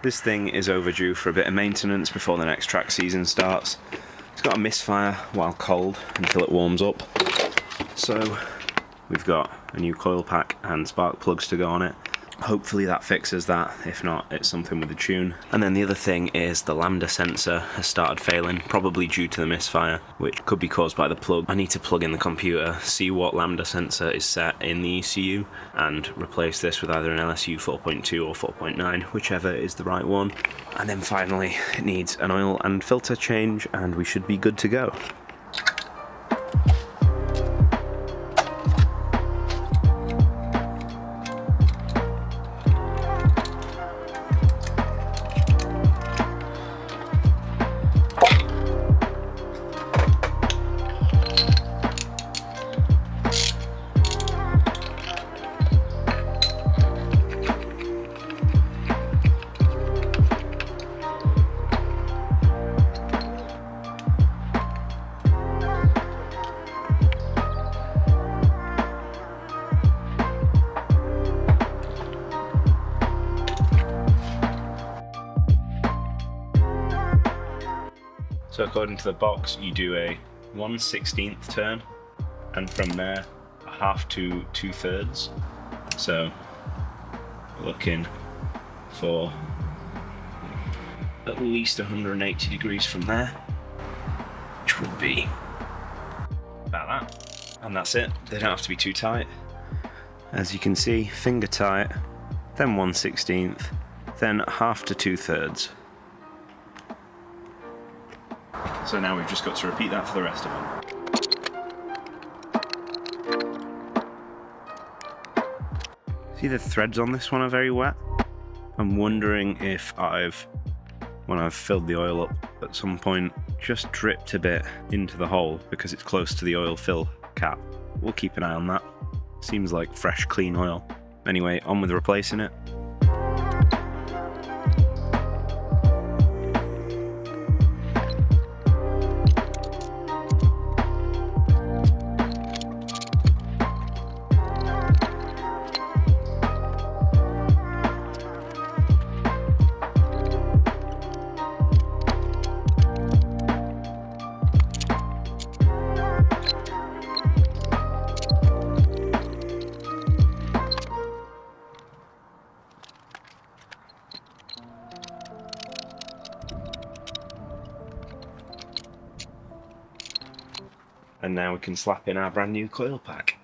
This thing is overdue for a bit of maintenance before the next track season starts. It's got a misfire while cold until it warms up. So we've got a new coil pack and spark plugs to go on it. Hopefully that fixes that. If not, it's something with the tune. And then the other thing is the lambda sensor has started failing, probably due to the misfire, which could be caused by the plug. I need to plug in the computer, see what lambda sensor is set in the ECU, and replace this with either an LSU 4.2 or 4.9, whichever is the right one. And then finally, it needs an oil and filter change, and we should be good to go. So according to the box, you do a 1/16th turn, and from there, a half to 2/3. So we're looking for at least 180 degrees from there, which would be about that. And that's it. They don't have to be too tight. As you can see, finger tight, then 1/16th, then half to 2/3. So now we've just got to repeat that for the rest of them. See, the threads on this one are very wet. I'm wondering if when I've filled the oil up at some point, just dripped a bit into the hole because it's close to the oil fill cap. We'll keep an eye on that. Seems like fresh, clean oil. Anyway, on with replacing it. And now we can slap in our brand new coil pack.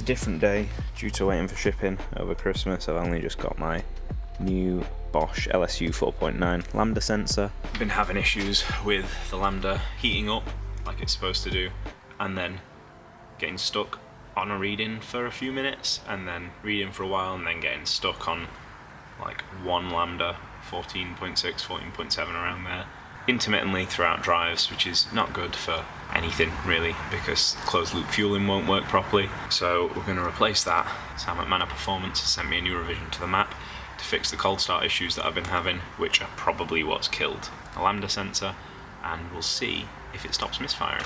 Different day due to waiting for shipping over Christmas. I've only just got my new Bosch LSU 4.9 lambda sensor. I've been having issues with the lambda heating up like it's supposed to do, and then getting stuck on a reading for a few minutes, and then reading for a while, and then getting stuck on like one lambda, 14.6, 14.7 around there, intermittently throughout drives, which is not good for anything really, because closed loop fueling won't work properly. So we're going to replace that. Sam at Manor Performance has sent me a new revision to the map to fix the cold start issues that I've been having, which are probably what's killed the lambda sensor, and we'll see if it stops misfiring.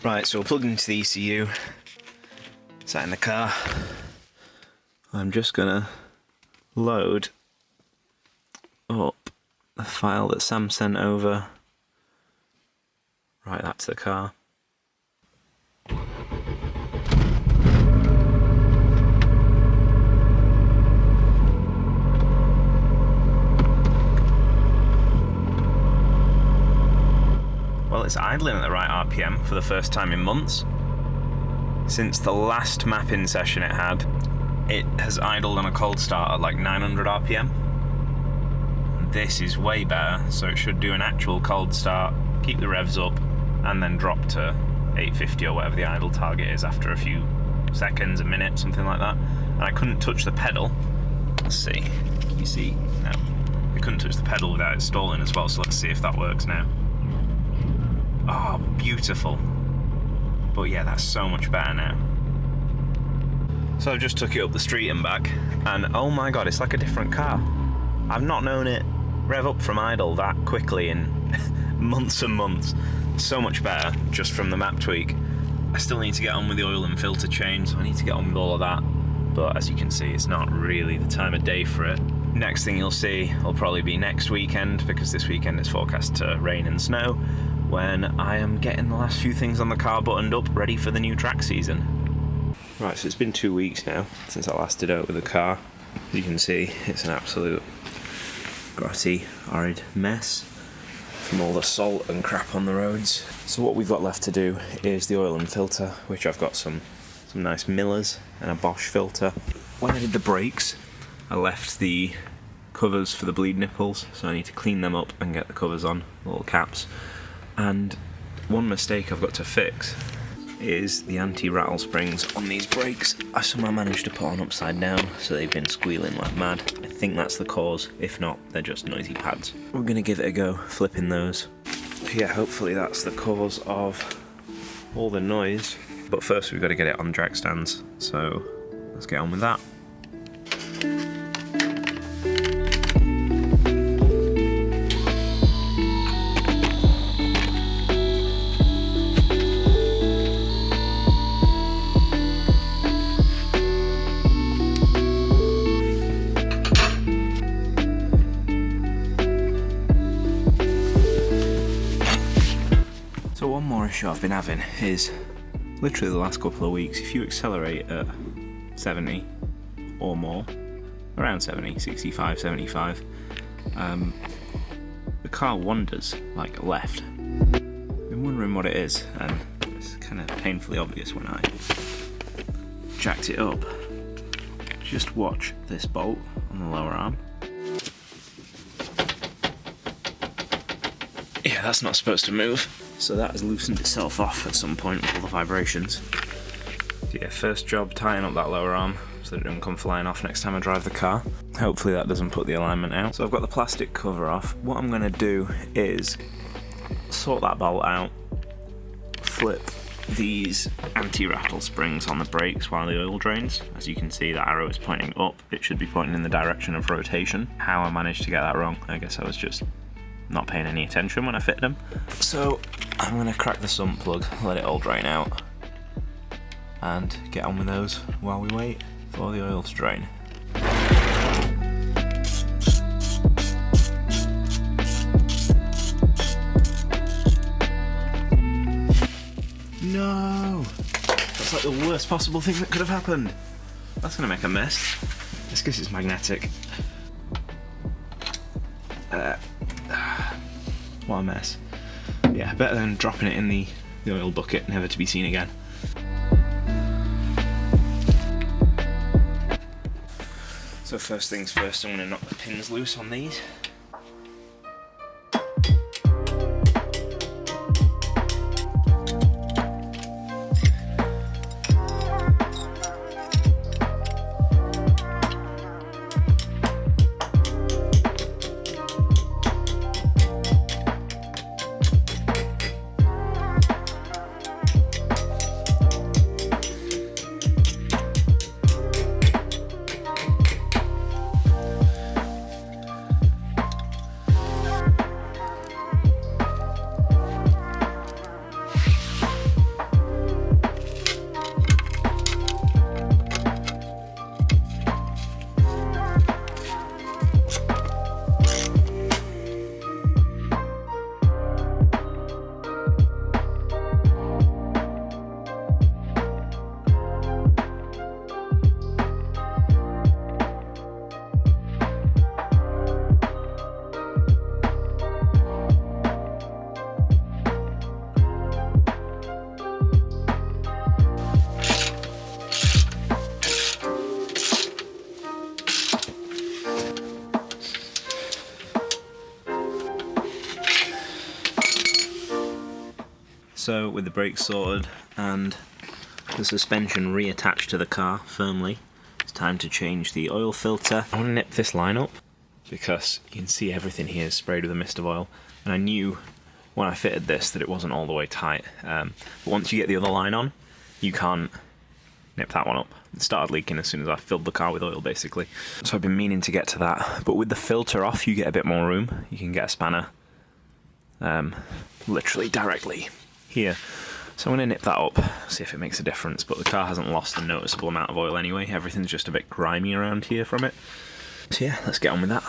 Right, so we're plugged into the ECU, sat in the car. I'm just gonna load up the file that Sam sent over. Right, that's the car. Well, it's idling at the right RPM for the first time in months. Since the last mapping session it had, it has idled on a cold start at like 900 RPM. This is way better, so it should do an actual cold start, keep the revs up, and then drop to 850 or whatever the idle target is after a few seconds, a minute, something like that. And I couldn't touch the pedal. Let's see. Can you see? No. I couldn't touch the pedal without it stalling as well, so let's see if that works now. Oh, beautiful. But yeah, that's so much better now. So I just took it up the street and back, and oh my god, it's like a different car. I've not known it rev up from idle that quickly in months and months. So much better just from the map tweak. I still need to get on with the oil and filter change, so I need to get on with all of that. But as you can see, it's not really the time of day for it. Next thing you'll see will probably be next weekend, because this weekend is forecast to rain and snow, when I am getting the last few things on the car buttoned up, ready for the new track season. Right, so it's been 2 weeks now since I last did out with the car. As you can see, it's an absolute grotty, arid mess from all the salt and crap on the roads. So what we've got left to do is the oil and filter, which I've got some nice Millers and a Bosch filter. When I did the brakes, I left the covers for the bleed nipples, so I need to clean them up and get the covers on, little caps. And one mistake I've got to fix is the anti-rattle springs on these brakes. I somehow managed to put on upside down, so they've been squealing like mad. I think that's the cause. If not, they're just noisy pads. We're gonna give it a go, flipping those. Yeah, hopefully that's the cause of all the noise. But first we've got to get it on drag stands, so let's get on with that. So one more issue I've been having is literally the last couple of weeks. If you accelerate at 70 or more, around 70, 65, 75, the car wanders like left. I've been wondering what it is, and it's kind of painfully obvious when I jacked it up. Just watch this bolt on the lower arm. Yeah, that's not supposed to move. So that has loosened itself off at some point with all the vibrations. Yeah, first job tying up that lower arm so that it doesn't come flying off next time I drive the car. Hopefully that doesn't put the alignment out. So I've got the plastic cover off. What I'm going to do is sort that bolt out, flip these anti-rattle springs on the brakes while the oil drains. As you can see, the arrow is pointing up. It should be pointing in the direction of rotation. How I managed to get that wrong, I guess I was just not paying any attention when I fitted them. So I'm going to crack the sump plug, let it all drain out, and get on with those while we wait for the oil to drain. No! That's like the worst possible thing that could have happened. That's going to make a mess. It's because it's magnetic. What a mess. Yeah, better than dropping it in the oil bucket, never to be seen again. So first things first, I'm going to knock the pins loose on these. So with the brakes sorted and the suspension reattached to the car firmly, it's time to change the oil filter. I want to nip this line up because you can see everything here is sprayed with a mist of oil, and I knew when I fitted this that it wasn't all the way tight. But once you get the other line on, you can't nip that one up. It started leaking as soon as I filled the car with oil, basically. So I've been meaning to get to that, but with the filter off you get a bit more room. You can get a spanner literally directly here. So I'm going to nip that up, see if it makes a difference, but the car hasn't lost a noticeable amount of oil anyway. Everything's just a bit grimy around here from it. So yeah, let's get on with that.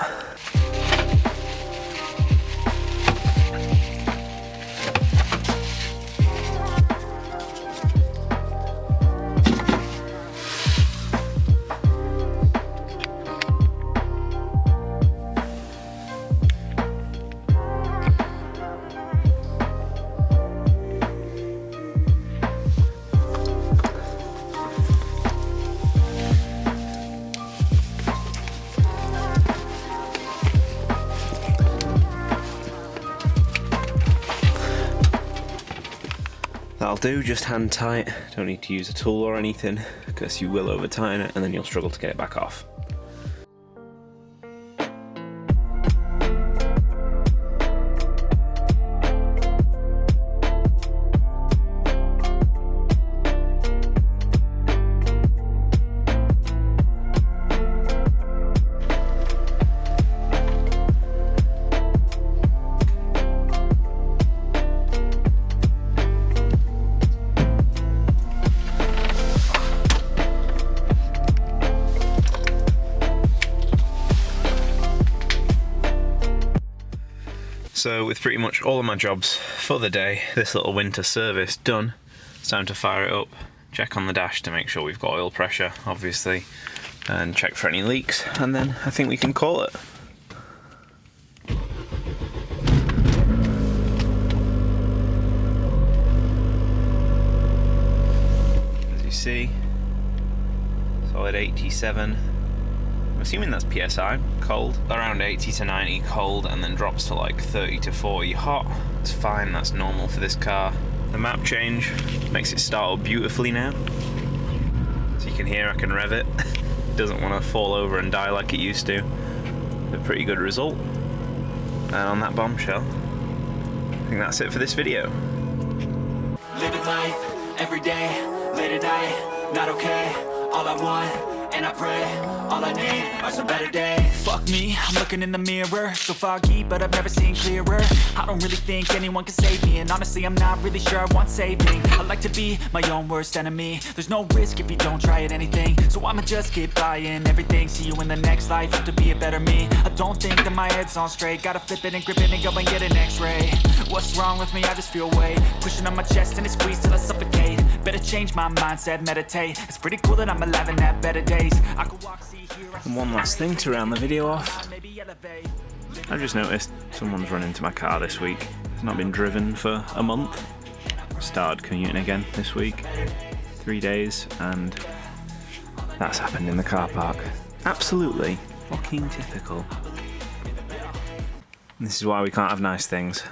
That'll do, just hand tight, don't need to use a tool or anything, because you will over tighten it and then you'll struggle to get it back off. So with pretty much all of my jobs for the day, this little winter service done, it's time to fire it up, check on the dash to make sure we've got oil pressure, obviously, and check for any leaks, and then I think we can call it. As you see, solid 87. I'm assuming that's PSI, cold. Around 80 to 90 cold, and then drops to like 30 to 40 hot. It's fine, that's normal for this car. The map change makes it start up beautifully now. So you can hear I can rev it. It doesn't want to fall over and die like it used to. A pretty good result. And on that bombshell, I think that's it for this video. Living life, every day, late at night, not okay. All I want, and I pray, all I need are some better days. Fuck me, I'm looking in the mirror, so foggy, but I've never seen clearer. I don't really think anyone can save me, and honestly I'm not really sure I want saving. I like to be my own worst enemy. There's no risk if you don't try at anything, so I'ma just keep buying everything. See you in the next life, have to be a better me. I don't think that my head's on straight, gotta flip it and grip it and go and get an x-ray. What's wrong with me? I just feel weight pushing on my chest and it squeezes till I suffocate. Better change my mindset, meditate. It's pretty cool that I'm alive and have better days. I could walk, see, hear, and one last thing to round the video off. I've just noticed someone's run into my car this week. It's not been driven for a month. Started commuting again this week. 3 days, and that's happened in the car park. Absolutely fucking typical. This is why we can't have nice things.